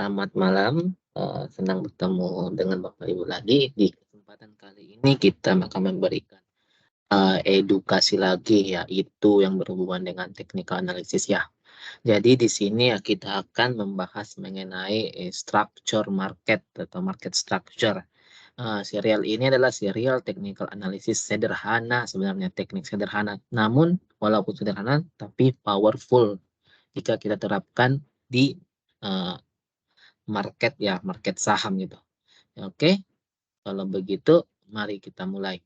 Selamat malam, senang bertemu dengan Bapak Ibu lagi. Di kesempatan kali ini kita akan memberikan edukasi lagi, yaitu yang berhubungan dengan technical analysis ya. Jadi di sini ya kita akan membahas mengenai structure market atau market structure. Serial ini adalah serial technical analysis sederhana, sebenarnya teknik sederhana. Namun walaupun sederhana tapi powerful jika kita terapkan di eh, market saham gitu. Oke, kalau begitu mari kita mulai.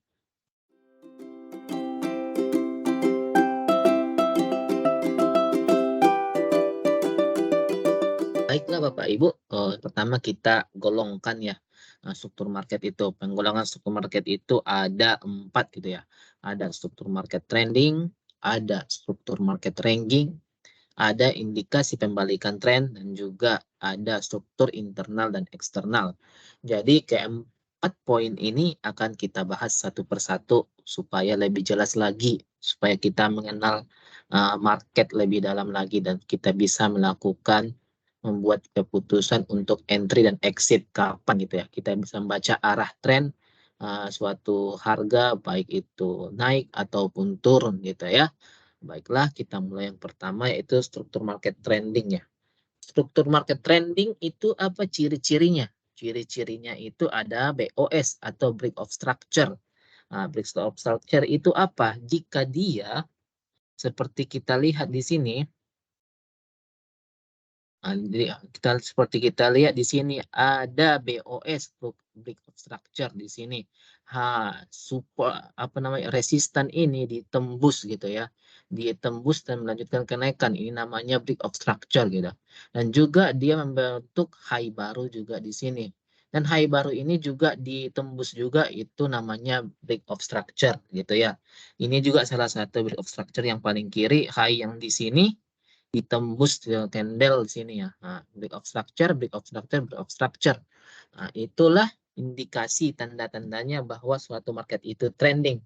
Baiklah Bapak Ibu, pertama kita golongkan ya struktur market itu. Penggolongan struktur market itu ada 4 gitu ya. Ada struktur market trending, ada struktur market ranking, ada indikasi pembalikan tren, dan juga ada struktur internal dan eksternal. Jadi keempat poin ini akan kita bahas satu persatu supaya lebih jelas lagi, supaya kita mengenal market lebih dalam lagi dan kita bisa membuat keputusan untuk entry dan exit kapan gitu ya. Kita bisa membaca arah tren suatu harga baik itu naik ataupun turun gitu ya. Baiklah, kita mulai yang pertama yaitu struktur market trending ya. Struktur market trending itu apa ciri-cirinya? Ciri-cirinya itu ada BOS atau break of structure. Break of structure itu apa? Jika dia seperti kita lihat di sini, jadi seperti kita lihat di sini ada BOS break of structure di sini. Support resistan ini ditembus gitu ya. Ditembus dan melanjutkan kenaikan. Ini namanya break of structure gitu. Dan juga dia membentuk high baru juga di sini. Dan high baru ini juga ditembus juga, itu namanya break of structure gitu ya. Ini juga salah satu break of structure yang paling kiri, high yang di sini ditembus candle di sini ya. Break of structure, break of structure, break of structure. Itulah indikasi tanda-tandanya bahwa suatu market itu trending.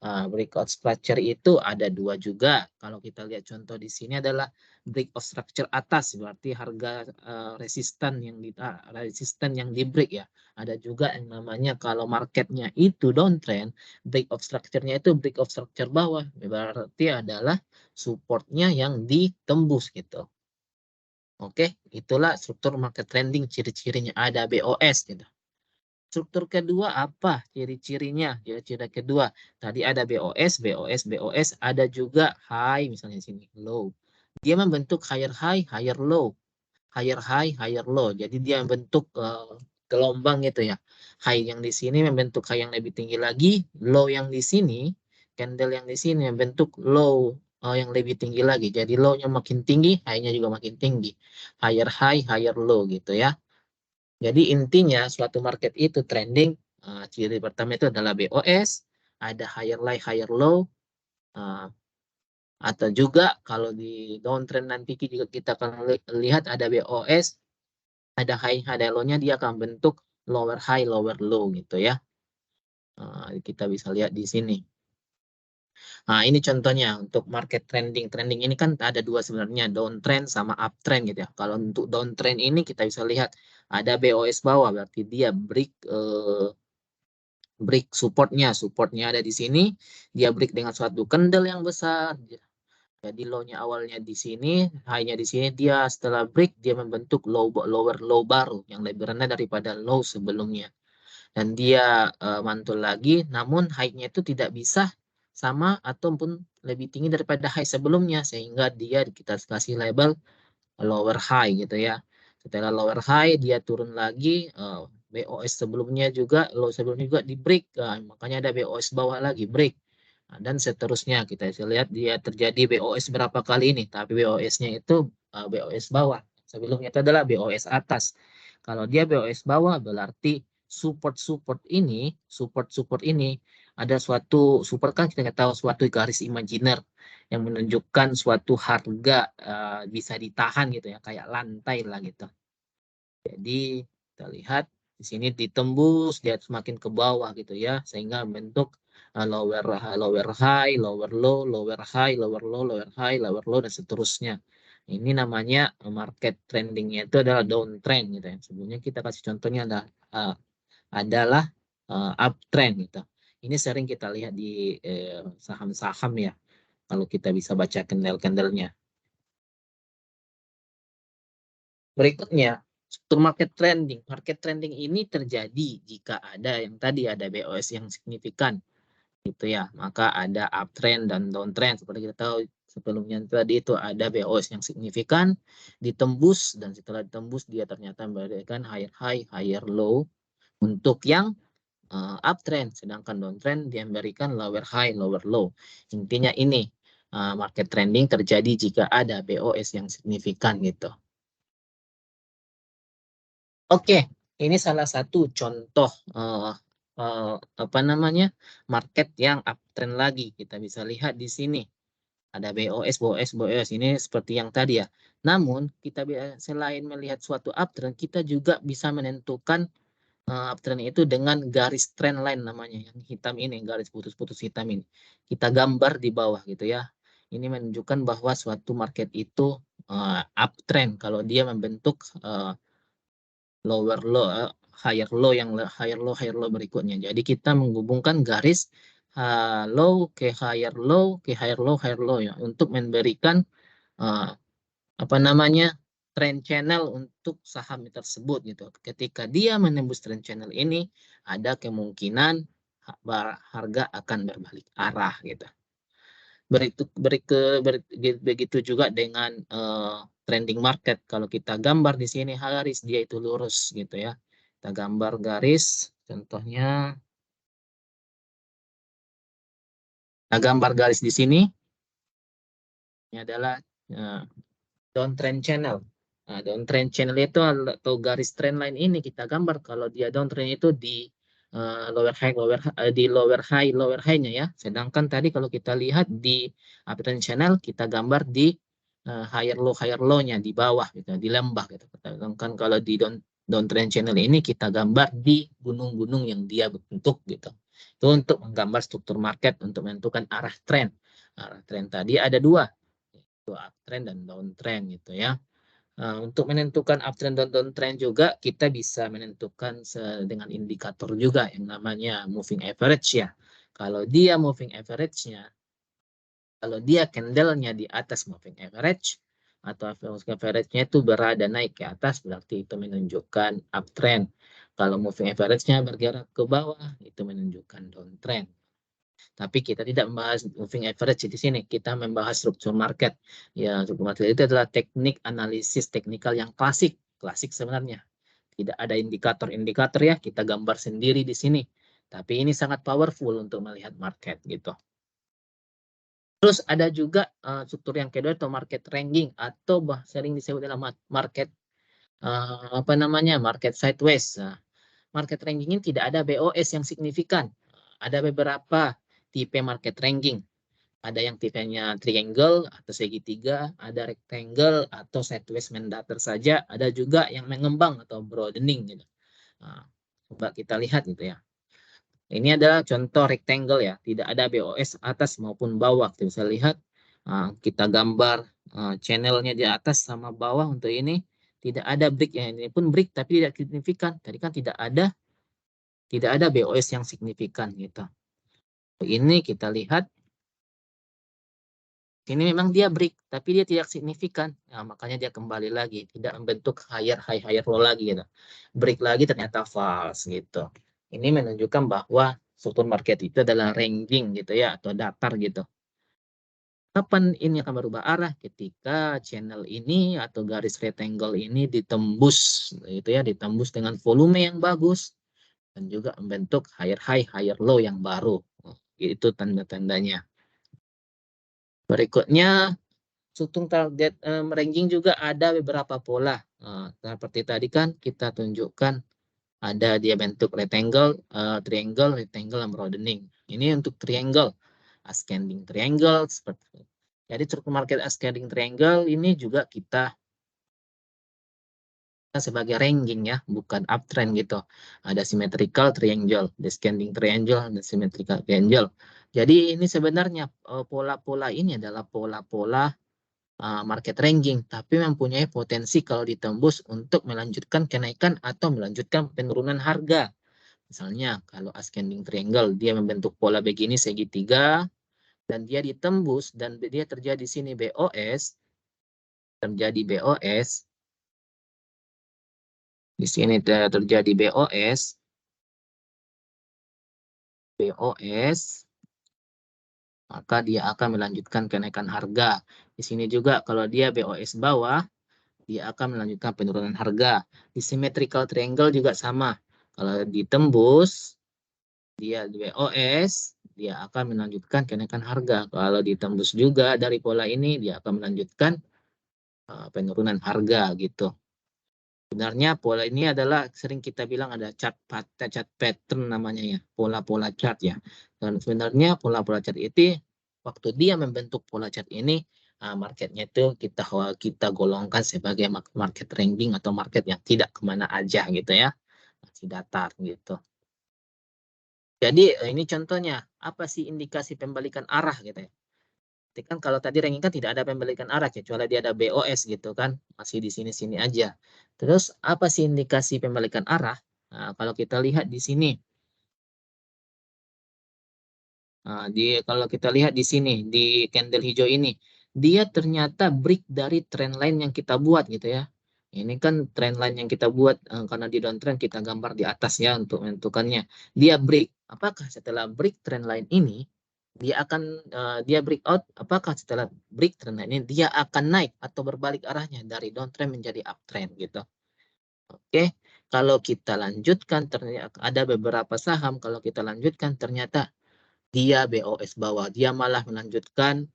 Breakout structure itu ada dua juga. Kalau kita lihat contoh di sini adalah break of structure atas, berarti harga resisten yang di break ya. Ada juga yang namanya kalau marketnya itu downtrend, break of structure-nya itu break of structure bawah, berarti adalah supportnya yang ditembus gitu. Oke, itulah struktur market trending, ciri-cirinya ada BOS gitu. Struktur kedua apa ciri-cirinya? Ciri-ciri kedua tadi ada BOS, BOS, BOS, ada juga high misalnya di sini, low. Dia membentuk higher high, higher low, higher high, higher low. Jadi dia membentuk gelombang gitu ya. High yang di sini membentuk high yang lebih tinggi lagi, low yang di sini, candle yang di sini membentuk low yang lebih tinggi lagi. Jadi low-nya makin tinggi, high-nya juga makin tinggi. Higher high, higher low gitu ya. Jadi intinya suatu market itu trending, ciri pertama itu adalah BOS, ada higher high, higher low, atau juga kalau di downtrend nanti juga kita akan lihat ada BOS, ada high, ada low-nya, dia akan bentuk lower high, lower low gitu ya. Kita bisa lihat di sini. Ini contohnya untuk market trending. Trending ini kan ada dua sebenarnya, downtrend sama uptrend gitu ya. Kalau untuk downtrend ini kita bisa lihat ada BOS bawah, berarti dia break supportnya ada di sini, dia break dengan suatu candle yang besar. Jadi low-nya awalnya di sini, high-nya di sini, dia setelah break dia membentuk lower low baru yang lebih rendah daripada low sebelumnya. Dan dia mantul lagi, namun high-nya itu tidak bisa sama ataupun lebih tinggi daripada high sebelumnya, sehingga dia kita kasih label lower high gitu ya. Setelah lower high dia turun lagi, BOS sebelumnya juga, low sebelumnya juga di break, makanya ada BOS bawah lagi break. Dan seterusnya kita bisa lihat dia terjadi BOS berapa kali ini, tapi BOS-nya itu BOS bawah. Sebelumnya itu adalah BOS atas. Kalau dia BOS bawah berarti support ini ada suatu support, kan kita tahu suatu garis imajiner yang menunjukkan suatu harga bisa ditahan gitu ya, kayak lantai lah gitu. Jadi kita lihat di sini ditembus, dia semakin ke bawah gitu ya, sehingga bentuk lower high, lower low, lower high, lower low, lower high, lower low, dan seterusnya. Ini namanya market trendingnya itu adalah downtrend gitu ya. Sebelumnya kita kasih contohnya adalah uptrend gitu. Ini sering kita lihat di saham-saham ya. Kalau kita bisa baca candle-candlenya. Berikutnya, struktur market trending. Market trending ini terjadi jika ada yang tadi ada BOS yang signifikan, gitu ya. Maka ada uptrend dan downtrend. Seperti kita tahu sebelumnya tadi itu ada BOS yang signifikan, ditembus dan setelah ditembus dia ternyata memberikan higher high, higher low untuk yang uptrend, sedangkan downtrend dia memberikan lower high, lower low. Intinya ini market trending terjadi jika ada BOS yang signifikan gitu. Oke, ini salah satu contoh apa namanya market yang uptrend lagi. Kita bisa lihat di sini ada BOS, BOS, BOS. Ini seperti yang tadi ya. Namun kita selain melihat suatu uptrend, kita juga bisa menentukan uptrend itu dengan garis trend line namanya yang hitam ini, garis putus-putus hitam ini. Kita gambar di bawah gitu ya. Ini menunjukkan bahwa suatu market itu uptrend kalau dia membentuk lower low, higher low yang higher low berikutnya. Jadi kita menghubungkan garis low ke higher low ya untuk memberikan uh, apa namanya trend channel untuk saham tersebut gitu. Ketika dia menembus trend channel ini, ada kemungkinan harga akan berbalik arah gitu. Begitu juga dengan trending market. Kalau kita gambar di sini garis dia itu lurus gitu ya. Kita gambar garis, contohnya, nah gambar garis di sini ini adalah uh, downtrend channel. Nah, downtrend channel itu atau garis trend line ini kita gambar kalau dia downtrend itu di di lower high lower high-nya ya. Sedangkan tadi kalau kita lihat di uptrend channel kita gambar di higher low-nya di bawah gitu, di lembah gitu. Sedangkan kalau di downtrend channel ini kita gambar di gunung-gunung yang dia bentuk gitu. Itu untuk menggambar struktur market untuk menentukan arah tren. Arah tren tadi ada dua, itu uptrend dan downtrend gitu ya. Untuk menentukan uptrend dan downtrend juga kita bisa menentukan dengan indikator juga yang namanya moving average ya. Kalau dia moving average-nya, kalau dia candle-nya di atas moving average atau moving average-nya itu berada naik ke atas berarti itu menunjukkan uptrend. Kalau moving average-nya bergerak ke bawah itu menunjukkan downtrend. Tapi kita tidak membahas moving average di sini. Kita membahas struktur market. Ya, struktur market itu adalah teknik analisis teknikal yang klasik. Klasik sebenarnya. Tidak ada indikator-indikator ya. Kita gambar sendiri di sini. Tapi ini sangat powerful untuk melihat market gitu. Terus ada juga struktur yang kedua atau market ranking atau sering disebut dalam market apa namanya market sideways. Nah, market ranking ini tidak ada BOS yang signifikan. Ada beberapa tipe market ranking. Ada yang tipenya triangle atau segitiga, ada rectangle atau sideways mendatar saja, ada juga yang mengembang atau broadening gitu. Nah, coba kita lihat gitu ya. Ini adalah contoh rectangle ya, tidak ada BOS atas maupun bawah. Kita bisa lihat, kita gambar channelnya di atas sama bawah untuk ini, tidak ada break ya. Ini pun break tapi tidak signifikan. Tadi kan tidak ada BOS yang signifikan gitu. Ini kita lihat, ini memang dia break, tapi dia tidak signifikan. Nah, makanya dia kembali lagi, tidak membentuk higher high, higher low lagi gitu. Break lagi ternyata false gitu. Ini menunjukkan bahwa struktur market itu adalah ranging gitu ya, atau datar gitu. Kapan ini akan berubah arah? Ketika channel ini atau garis rectangle ini ditembus gitu ya, ditembus dengan volume yang bagus dan juga membentuk higher high, higher low yang baru. Itu tanda-tandanya. Berikutnya, struktur target ranking juga ada beberapa pola. Seperti tadi kan kita tunjukkan ada dia bentuk rectangle, triangle, rectangle, dan broadening. Ini untuk triangle, ascending triangle seperti itu. Jadi struktur market ascending triangle ini juga kita sebagai ranking ya, bukan uptrend gitu. Ada symmetrical triangle, descending triangle, dan symmetrical triangle. Jadi ini sebenarnya pola-pola ini adalah pola-pola market ranking, tapi mempunyai potensi kalau ditembus untuk melanjutkan kenaikan atau melanjutkan penurunan harga. Misalnya kalau ascending triangle dia membentuk pola begini segitiga dan dia ditembus dan dia terjadi sini BOS, terjadi BOS. Di sini terjadi BOS, maka dia akan melanjutkan kenaikan harga. Di sini juga kalau dia BOS bawah, dia akan melanjutkan penurunan harga. Di symmetrical triangle juga sama. Kalau ditembus, dia BOS, dia akan melanjutkan kenaikan harga. Kalau ditembus juga dari pola ini, dia akan melanjutkan penurunan harga gitu. Sebenarnya pola ini adalah sering kita bilang ada chart pattern namanya ya, pola-pola chart ya. Dan sebenarnya pola-pola chart itu waktu dia membentuk pola chart ini, marketnya itu kita golongkan sebagai market ranking atau market yang tidak kemana aja gitu ya, masih datar gitu. Jadi ini contohnya, apa sih indikasi pembalikan arah gitu ya. Jadi kan kalau tadi ranking kan tidak ada pembalikan arah, kecuali dia ada BOS gitu kan, masih di sini-sini aja. Terus apa sih indikasi pembalikan arah? Nah, kalau kita lihat di sini, kalau kita lihat di sini, di candle hijau ini, dia ternyata break dari trend line yang kita buat gitu ya. Ini kan trend line yang kita buat, karena di downtrend kita gambar di atas ya untuk menentukannya. Dia break. Apakah setelah break trend line ini, dia breakout? Apakah setelah break trend line ini dia akan naik atau berbalik arahnya dari downtrend menjadi uptrend gitu. Oke, kalau kita lanjutkan ternyata ada beberapa saham kalau kita lanjutkan ternyata dia BOS bawah, dia malah melanjutkan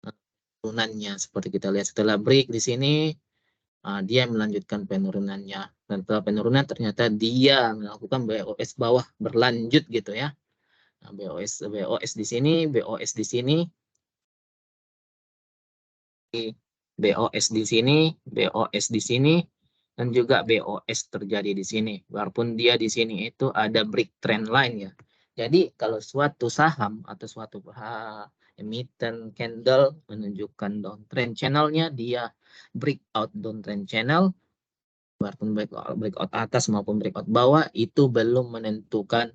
penurunannya seperti kita lihat setelah break di sini, dia melanjutkan penurunannya. Dan setelah penurunan ternyata dia melakukan BOS bawah berlanjut gitu ya. Nah, BOS di sini, BOS di sini, BOS di sini, BOS di sini, dan juga BOS terjadi di sini. Walaupun dia di sini itu ada break trend line ya. Jadi kalau suatu saham atau suatu emiten candle menunjukkan downtrend channelnya, dia breakout downtrend channel, walaupun breakout atas maupun breakout bawah, itu belum menentukan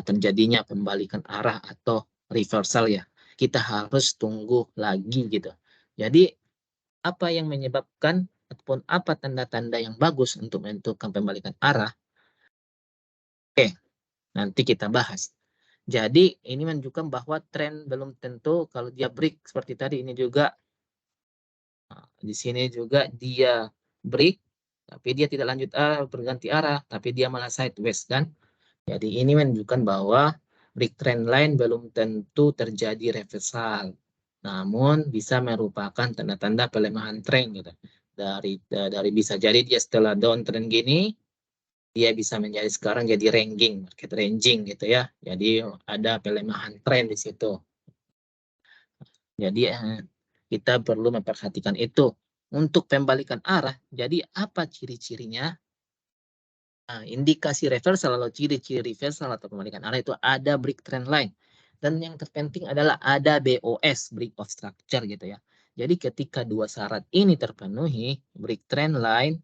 terjadinya pembalikan arah atau reversal ya. Kita harus tunggu lagi gitu. Jadi apa yang menyebabkan ataupun apa tanda-tanda yang bagus untuk menentukan pembalikan arah? Oke, nanti kita bahas. Jadi ini menunjukkan bahwa tren belum tentu kalau dia break seperti tadi ini juga di sini juga dia break tapi dia tidak lanjut berganti arah tapi dia malah sideways kan. Jadi ini menunjukkan bahwa break trend line belum tentu terjadi reversal. Namun bisa merupakan tanda-tanda pelemahan tren gitu. Dari bisa jadi dia setelah downtrend gini dia bisa menjadi sekarang jadi ranging, market ranging gitu ya. Jadi ada pelemahan tren di situ. Jadi kita perlu memperhatikan itu. Untuk pembalikan arah, jadi apa ciri-cirinya? Indikasi reversal atau ciri-ciri reversal atau pembalikan arah itu ada break trend line. Dan yang terpenting adalah ada BOS, break of structure gitu ya. Jadi ketika dua syarat ini terpenuhi, break trend line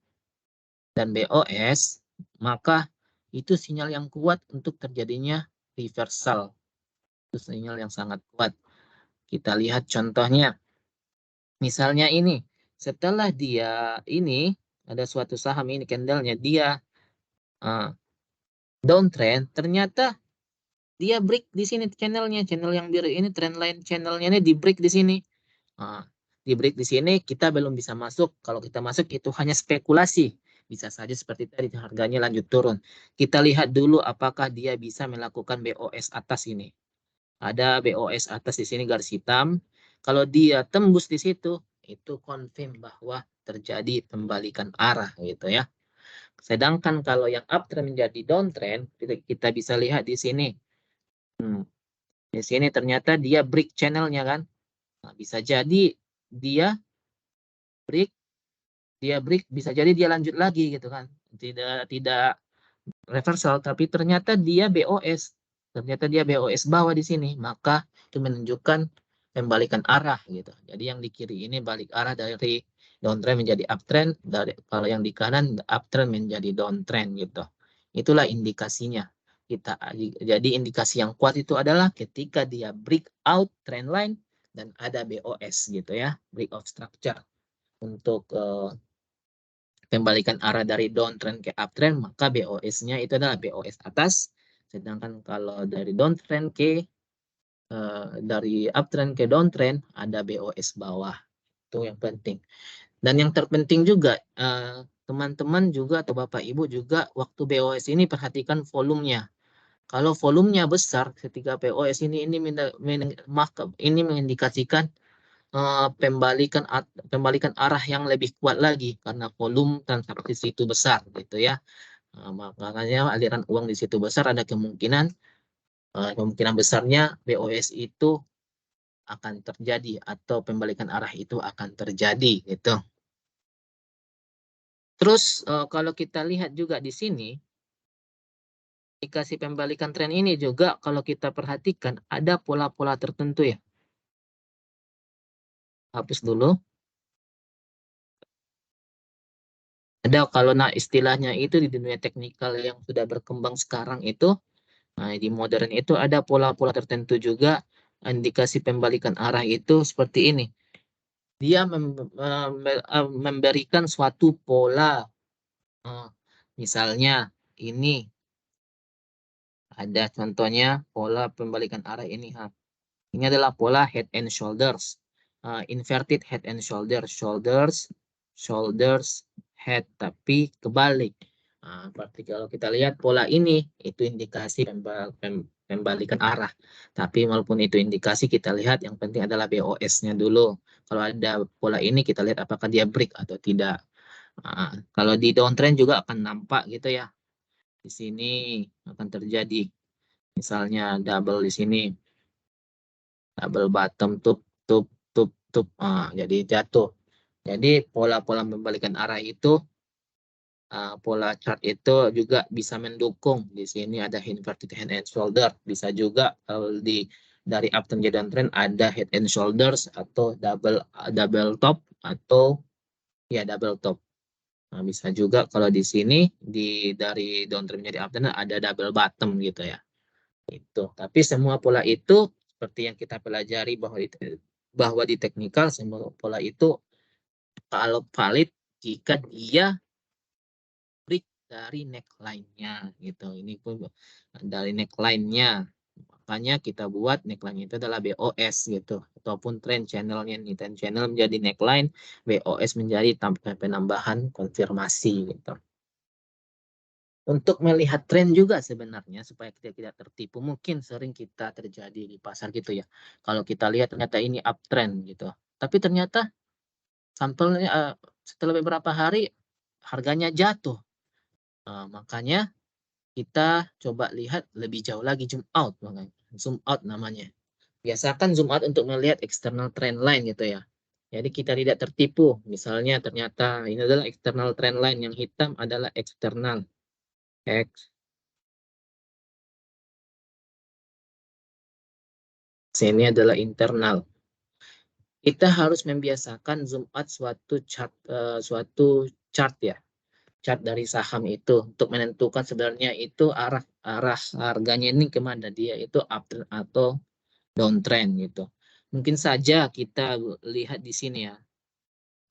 dan BOS, maka itu sinyal yang kuat untuk terjadinya reversal. Itu sinyal yang sangat kuat. Kita lihat contohnya. Misalnya ini, setelah dia ini, ada suatu saham ini candlenya, dia downtrend, ternyata dia break di sini channelnya, channel yang biru ini trend line channelnya ini di break di sini. Di break di sini kita belum bisa masuk. Kalau kita masuk itu hanya spekulasi. Bisa saja seperti tadi harganya lanjut turun. Kita lihat dulu apakah dia bisa melakukan BOS atas ini. Ada BOS atas di sini garis hitam. Kalau dia tembus di situ, itu confirm bahwa terjadi pembalikan arah gitu ya. Sedangkan kalau yang uptrend menjadi downtrend, kita bisa lihat di sini. Di sini ternyata dia break channelnya kan. Nah, bisa jadi dia break, bisa jadi dia lanjut lagi gitu kan. Tidak reversal, tapi ternyata dia BOS. Ternyata dia BOS bawah di sini, maka itu menunjukkan pembalikan arah gitu. Jadi yang di kiri ini balik arah dari downtrend menjadi uptrend, kalau yang di kanan uptrend menjadi downtrend gitu. Itulah indikasinya. Jadi indikasi yang kuat itu adalah ketika dia breakout trend line dan ada BOS gitu ya, break of structure. Untuk pembalikan arah dari downtrend ke uptrend, maka BOS-nya itu adalah BOS atas. Sedangkan kalau dari downtrend ke dari uptrend ke downtrend ada BOS bawah. Itu yang penting. Dan yang terpenting juga teman-teman juga atau Bapak Ibu juga waktu BOS ini perhatikan volumenya. Kalau volumenya besar ketika BOS ini ini mengindikasikan pembalikan arah yang lebih kuat lagi karena volume transaksi itu besar gitu ya. Makanya aliran uang di situ besar, ada kemungkinan besarnya BOS itu akan terjadi atau pembalikan arah itu akan terjadi gitu. Terus kalau kita lihat juga di sini indikasi pembalikan tren ini juga kalau kita perhatikan ada pola-pola tertentu ya. Hapus dulu. Ada kalau istilahnya itu di dunia teknikal yang sudah berkembang sekarang itu, di modern itu ada pola-pola tertentu juga indikasi pembalikan arah itu seperti ini. Dia memberikan suatu pola, misalnya ini ada contohnya pola pembalikan arah ini. Ini adalah pola head and shoulders, inverted head and shoulders, head, tapi kebalik. Berarti kalau kita lihat pola ini, itu indikasi pembalikan arah. Tapi walaupun itu indikasi, kita lihat yang penting adalah BOS-nya dulu. Kalau ada pola ini, kita lihat apakah dia break atau tidak. Kalau di downtrend juga akan nampak gitu ya. Di sini akan terjadi, misalnya double di sini. Double bottom tup jadi jatuh. Jadi pola-pola membalikan arah itu pola chart itu juga bisa mendukung. Di sini ada inverted head and shoulder, bisa juga kalau dari uptrend ke downtrend ada head and shoulders atau double top atau ya double top. Bisa juga kalau di sini dari downtrend menjadi uptrend ada double bottom gitu ya. Itu. Tapi semua pola itu seperti yang kita pelajari bahwa di teknikal semua pola itu kalau valid jika dia break dari neckline-nya gitu. Ini pun dari neckline-nya. Makanya kita buat neckline itu adalah BOS gitu, ataupun trend channel-nya nih. Trend channel menjadi neckline, BOS menjadi penambahan konfirmasi gitu. Untuk melihat tren juga sebenarnya supaya kita tidak tertipu, mungkin sering kita terjadi di pasar gitu ya. Kalau kita lihat ternyata ini uptrend gitu, tapi ternyata sampelnya setelah beberapa hari harganya jatuh. Makanya kita coba lihat lebih jauh lagi, zoom out namanya. Biasakan zoom out untuk melihat external trend line gitu ya. Jadi kita tidak tertipu. Misalnya ternyata ini adalah external trend line, yang hitam adalah eksternal. Ini adalah internal. Kita harus membiasakan zoom out suatu chart ya, chart dari saham itu untuk menentukan sebenarnya itu arah harganya ini kemana, dia itu uptrend atau downtrend gitu. Mungkin saja kita lihat di sini ya,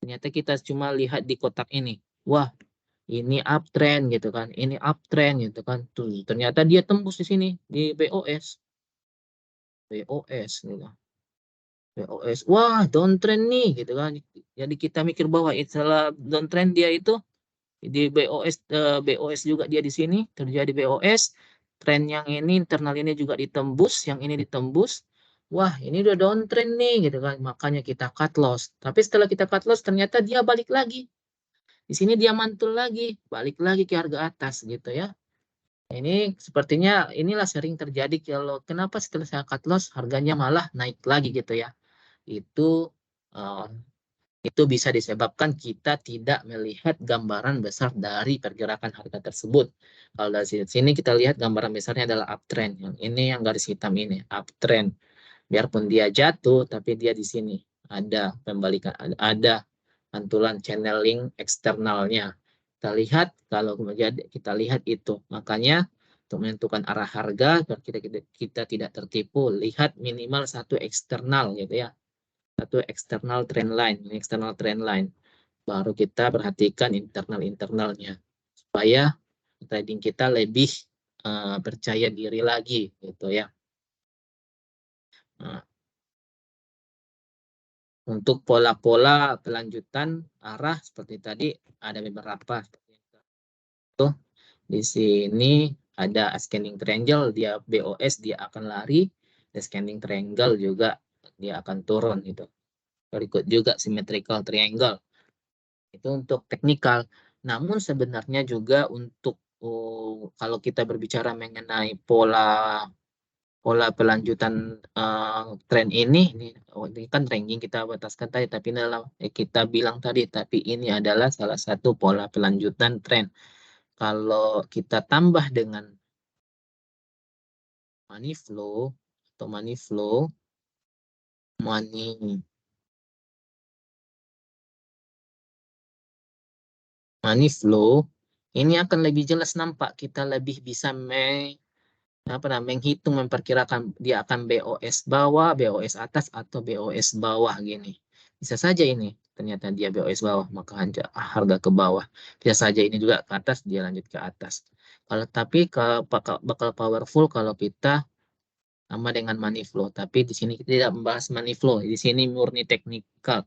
ternyata kita cuma lihat di kotak ini, wah ini uptrend gitu kan, ini uptrend gitu kan, tuh ternyata dia tembus di sini di BOS gitu. BOS, wah downtrend nih gitu kan. Jadi kita mikir bahwa setelah downtrend dia itu di BOS juga dia di sini terjadi BOS. Tren yang ini internal ini juga ditembus, yang ini ditembus. Wah, ini udah downtrend nih gitu kan. Makanya kita cut loss. Tapi setelah kita cut loss ternyata dia balik lagi. Di sini dia mantul lagi, balik lagi ke harga atas gitu ya. Ini sepertinya inilah sering terjadi kalau kenapa setelah saya cut loss harganya malah naik lagi gitu ya. Itu uh, itu bisa disebabkan kita tidak melihat gambaran besar dari pergerakan harga tersebut. Kalau dari sini kita lihat gambaran besarnya adalah uptrend. Yang ini yang garis hitam ini uptrend. Biarpun dia jatuh, tapi dia di sini ada pembalikan, ada pantulan channeling eksternalnya. Kita lihat kalau kemudian kita lihat itu, makanya untuk menentukan arah harga biar kita tidak tertipu, lihat minimal satu eksternal gitu ya, satu eksternal trend line, baru kita perhatikan internalnya supaya trading kita lebih percaya diri lagi gitu ya. Nah, untuk pola-pola kelanjutan arah seperti tadi ada beberapa. Tuh, di sini ada ascending triangle, dia BOS dia akan lari, descending triangle juga dia akan turun gitu. Berikut juga symmetrical triangle. Itu untuk teknikal. Namun sebenarnya juga untuk kalau kita berbicara mengenai pola pelanjutan tren ini kan ranking kita bataskan tadi, tapi dalam kita bilang tadi, tapi ini adalah salah satu pola pelanjutan tren. Kalau kita tambah dengan money flow atau money flow, ini akan lebih jelas nampak, kita lebih bisa menghitung, memperkirakan dia akan BOS bawah, BOS atas, atau BOS bawah gini. Bisa saja ini ternyata dia BOS bawah, maka harga ke bawah. Bisa saja ini juga ke atas, dia lanjut ke atas. Kalau tapi bakal powerful kalau kita sama dengan money flow. Tapi di sini kita tidak membahas money flow. Di sini murni teknikal.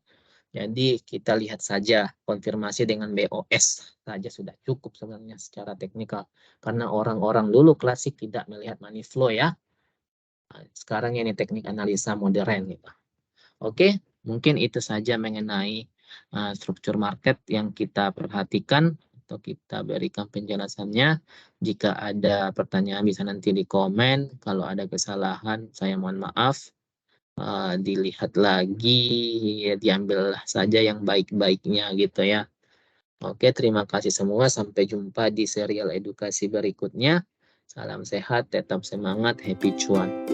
Jadi kita lihat saja konfirmasi dengan BOS saja sudah cukup sebenarnya secara teknikal. Karena orang-orang dulu klasik tidak melihat money flow ya. Sekarang ini teknik analisa modern gitu. Oke, mungkin itu saja mengenai struktur market yang kita perhatikan atau kita berikan penjelasannya. Jika ada pertanyaan bisa nanti di komen. Kalau ada kesalahan saya mohon maaf. Dilihat lagi, ya diambil saja yang baik-baiknya gitu ya. Oke, terima kasih semua. Sampai jumpa di serial edukasi berikutnya. Salam sehat, tetap semangat, happy cuan.